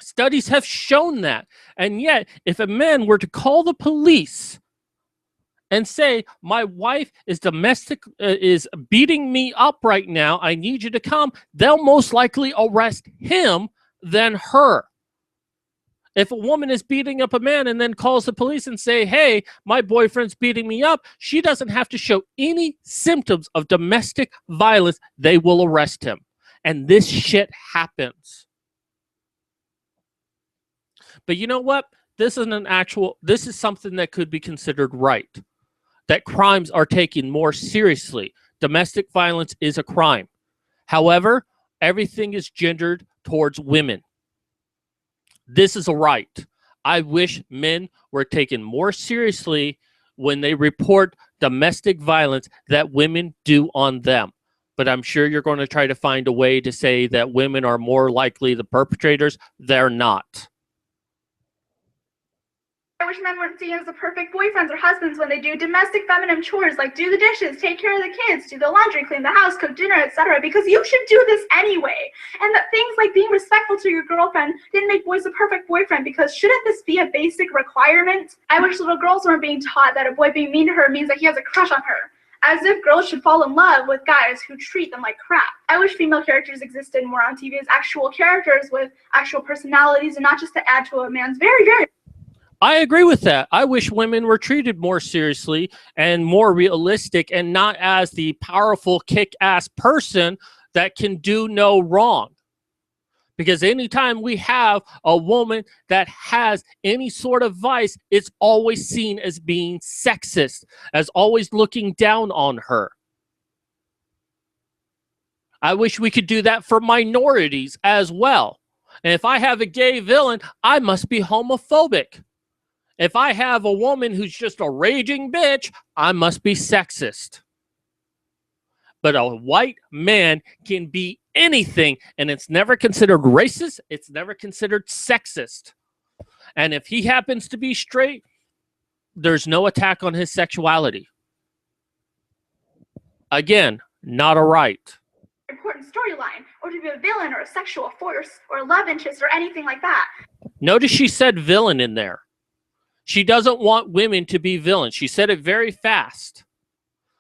Studies have shown that. And yet, if a man were to call the police and say, my wife is is beating me up right now, I need you to come, they'll most likely arrest him than her. If a woman is beating up a man and then calls the police and say, hey, my boyfriend's beating me up, she doesn't have to show any symptoms of domestic violence. They will arrest him. And this shit happens. But you know what? This is something that could be considered right. That crimes are taken more seriously. Domestic violence is a crime. However, everything is gendered towards women. This is a right. I wish men were taken more seriously when they report domestic violence that women do on them. But I'm sure you're going to try to find a way to say that women are more likely the perpetrators. They're not. I wish men weren't seen as the perfect boyfriends or husbands when they do domestic feminine chores like do the dishes, take care of the kids, do the laundry, clean the house, cook dinner, etc. because you should do this anyway. And that things like being respectful to your girlfriend didn't make boys a perfect boyfriend because shouldn't this be a basic requirement? I wish little girls weren't being taught that a boy being mean to her means that he has a crush on her. As if girls should fall in love with guys who treat them like crap. I wish female characters existed more on TV as actual characters with actual personalities and not just to add to a man's very, very... I agree with that. I wish women were treated more seriously and more realistic and not as the powerful kick-ass person that can do no wrong. Because anytime we have a woman that has any sort of vice, it's always seen as being sexist, as always looking down on her. I wish we could do that for minorities as well. And if I have a gay villain, I must be homophobic. If I have a woman who's just a raging bitch, I must be sexist. But a white man can be anything, and it's never considered racist. It's never considered sexist. And if he happens to be straight, there's no attack on his sexuality. Again, not a right. Important storyline, or to be a villain or a sexual force or a love interest or anything like that. Notice she said villain in there. She doesn't want women to be villains. She said it very fast.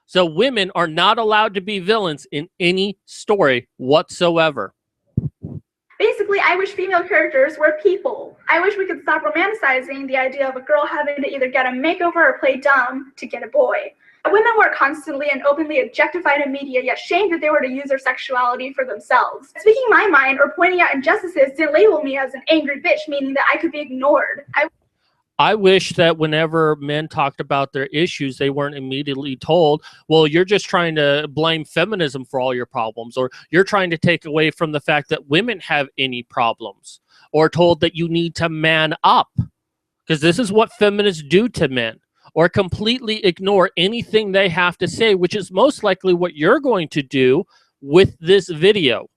So women are not allowed to be villains in any story whatsoever. Basically, I wish female characters were people. I wish we could stop romanticizing the idea of a girl having to either get a makeover or play dumb to get a boy. Women were constantly and openly objectified in media, yet shamed that they were to use their sexuality for themselves. Speaking my mind or pointing out injustices didn't label me as an angry bitch, meaning that I could be ignored. I wish that whenever men talked about their issues, they weren't immediately told, well, you're just trying to blame feminism for all your problems, or you're trying to take away from the fact that women have any problems, or told that you need to man up, because this is what feminists do to men, or completely ignore anything they have to say, which is most likely what you're going to do with this video.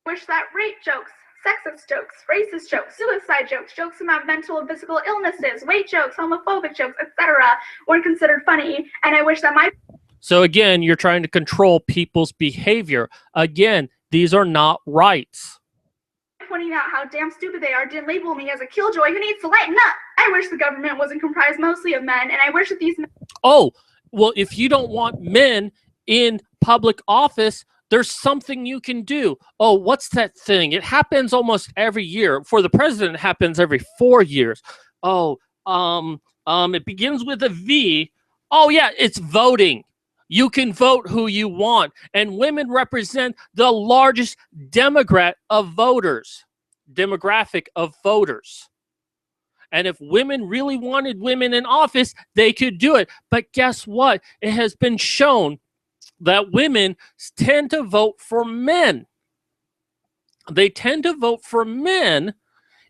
Wish that rape jokes, sexist jokes, racist jokes, suicide jokes, jokes about mental and physical illnesses, weight jokes, homophobic jokes, etc. weren't considered funny, and I wish that my... So again, you're trying to control people's behavior. Again, these are not rights. Pointing out how damn stupid they are didn't label me as a killjoy who needs to lighten up. I wish the government wasn't comprised mostly of men, and I wish that these men... Oh, well, if you don't want men in public office, there's something you can do. Oh, what's that thing? It happens almost every year. For the president, it happens every 4 years. Oh, it begins with a V. Oh, yeah, it's voting. You can vote who you want. And women represent the largest demographic of voters. And if women really wanted women in office, they could do it. But guess what? It has been shown that women tend to vote for men. They tend to vote for men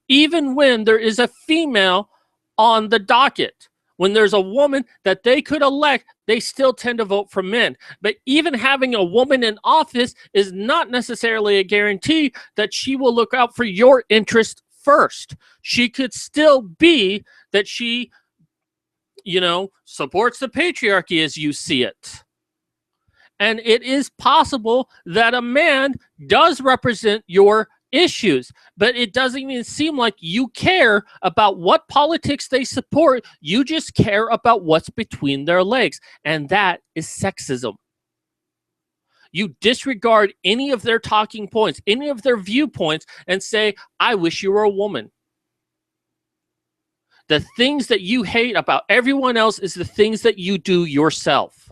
even when there is a female on the docket. When there's a woman that they could elect, they still tend to vote for men. But even having a woman in office is not necessarily a guarantee that she will look out for your interest first. She could still be that she, supports the patriarchy as you see it. And it is possible that a man does represent your issues, but it doesn't even seem like you care about what politics they support. You just care about what's between their legs, and that is sexism. You disregard any of their talking points, any of their viewpoints, and say, I wish you were a woman. The things that you hate about everyone else is the things that you do yourself.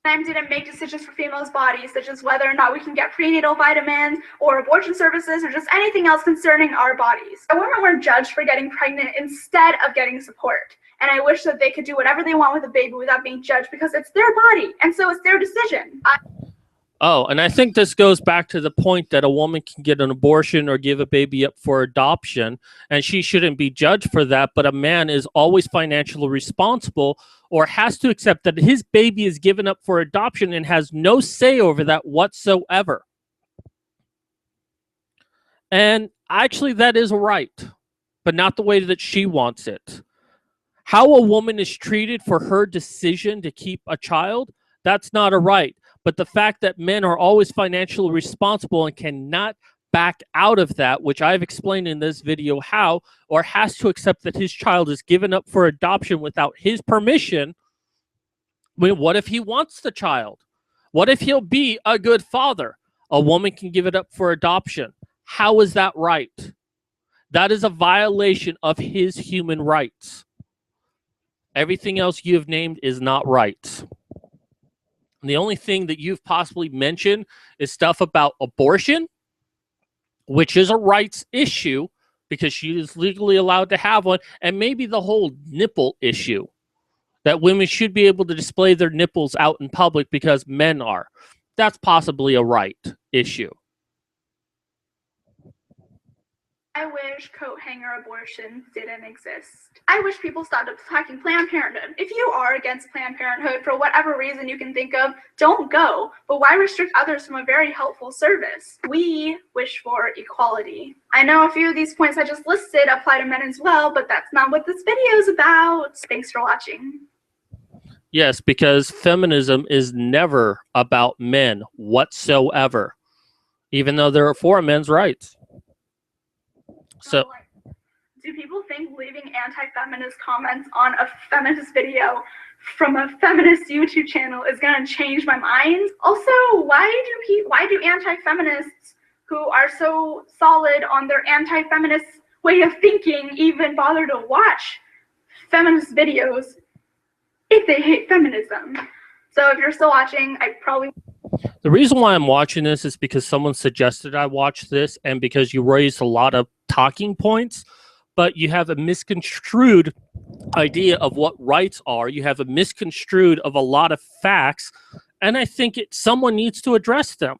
Men didn't make decisions for females' bodies, such as whether or not we can get prenatal vitamins or abortion services or just anything else concerning our bodies. Women were judged for getting pregnant instead of getting support. And I wish that they could do whatever they want with a baby without being judged, because it's their body, and so it's their decision. And I think this goes back to the point that a woman can get an abortion or give a baby up for adoption, and she shouldn't be judged for that, but a man is always financially responsible or has to accept that his baby is given up for adoption and has no say over that whatsoever. And actually, that is right, but not the way that she wants it. How a woman is treated for her decision to keep a child, that's not a right. But the fact that men are always financially responsible and cannot back out of that, which I've explained in this video how, or has to accept that his child is given up for adoption without his permission. I mean, what if he wants the child? What if he'll be a good father? A woman can give it up for adoption. How is that right? That is a violation of his human rights. Everything else you have named is not right. The only thing that you've possibly mentioned is stuff about abortion, which is a rights issue because she is legally allowed to have one, and maybe the whole nipple issue, that women should be able to display their nipples out in public because men are. That's possibly a right issue. I wish coat hanger abortion didn't exist. I wish people stopped attacking Planned Parenthood. If you are against Planned Parenthood for whatever reason you can think of, don't go. But why restrict others from a very helpful service? We wish for equality. I know a few of these points I just listed apply to men as well, but that's not what this video is about. Thanks for watching. Yes, because feminism is never about men whatsoever, even though they're for men's rights. So, do people think leaving anti-feminist comments on a feminist video from a feminist YouTube channel is going to change my mind? Also, why do anti-feminists who are so solid on their anti-feminist way of thinking even bother to watch feminist videos if they hate feminism? So if you're still watching, the reason why I'm watching this is because someone suggested I watch this, and because you raised a lot of talking points, but you have a misconstrued idea of what rights are. You have a misconstrued of a lot of facts, and I think someone needs to address them.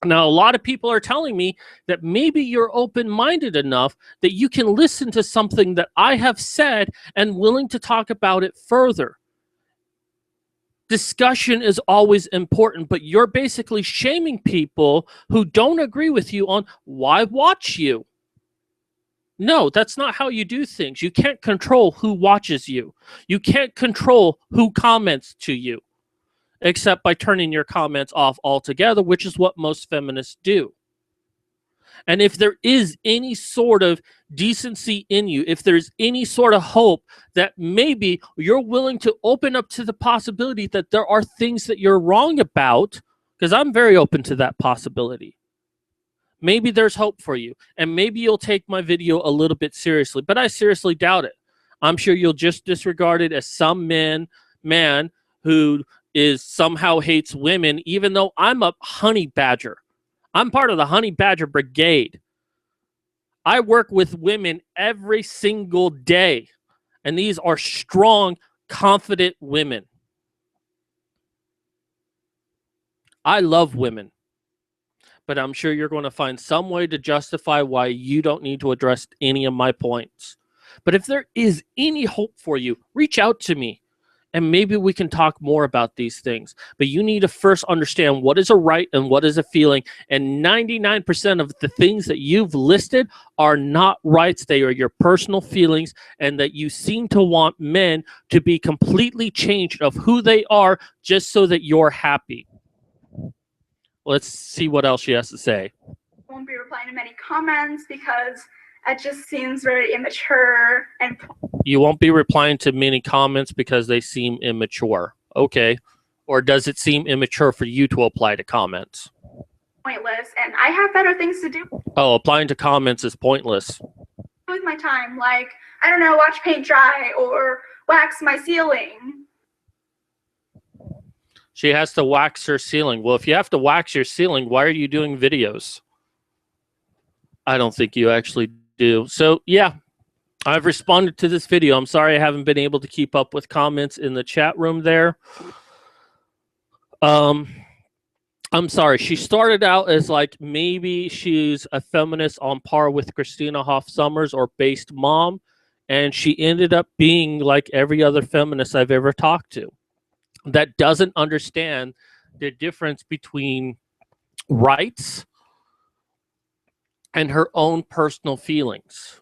Now, a lot of people are telling me that maybe you're open-minded enough that you can listen to something that I have said and willing to talk about it further. Discussion is always important, but you're basically shaming people who don't agree with you on why watch you. No, that's not how you do things. You can't control who watches you. You can't control who comments to you, except by turning your comments off altogether, which is what most feminists do. And if there is any sort of decency in you, if there's any sort of hope that maybe you're willing to open up to the possibility that there are things that you're wrong about, because I'm very open to that possibility. Maybe there's hope for you, and maybe you'll take my video a little bit seriously, but I seriously doubt it. I'm sure you'll just disregard it as some man who somehow hates women, even though I'm a honey badger. I'm part of the honey badger brigade. I work with women every single day, and these are strong, confident women. I love women, but I'm sure you're going to find some way to justify why you don't need to address any of my points. But if there is any hope for you, reach out to me, and maybe we can talk more about these things. But you need to first understand what is a right and what is a feeling. And 99% of the things that you've listed are not rights. They are your personal feelings, and that you seem to want men to be completely changed of who they are just so that you're happy. Let's see what else she has to say. I won't be replying to many comments because it just seems very immature and You won't be replying to many comments because they seem immature. Okay. Or does it seem immature for you to apply to comments? pointless, and I have better things to do Oh, applying to comments is pointless. with my time. Like, I don't know, watch paint dry or wax my ceiling. She has to wax her ceiling. Well, if you have to wax your ceiling, why are you doing videos? I don't think you actually do. So, yeah, I've responded to this video. I'm sorry I haven't been able to keep up with comments in the chat room there. I'm sorry. She started out as like maybe she's a feminist on par with Christina Hoff Sommers or Based Mom, and she ended up being like every other feminist I've ever talked to that doesn't understand the difference between rights and her own personal feelings.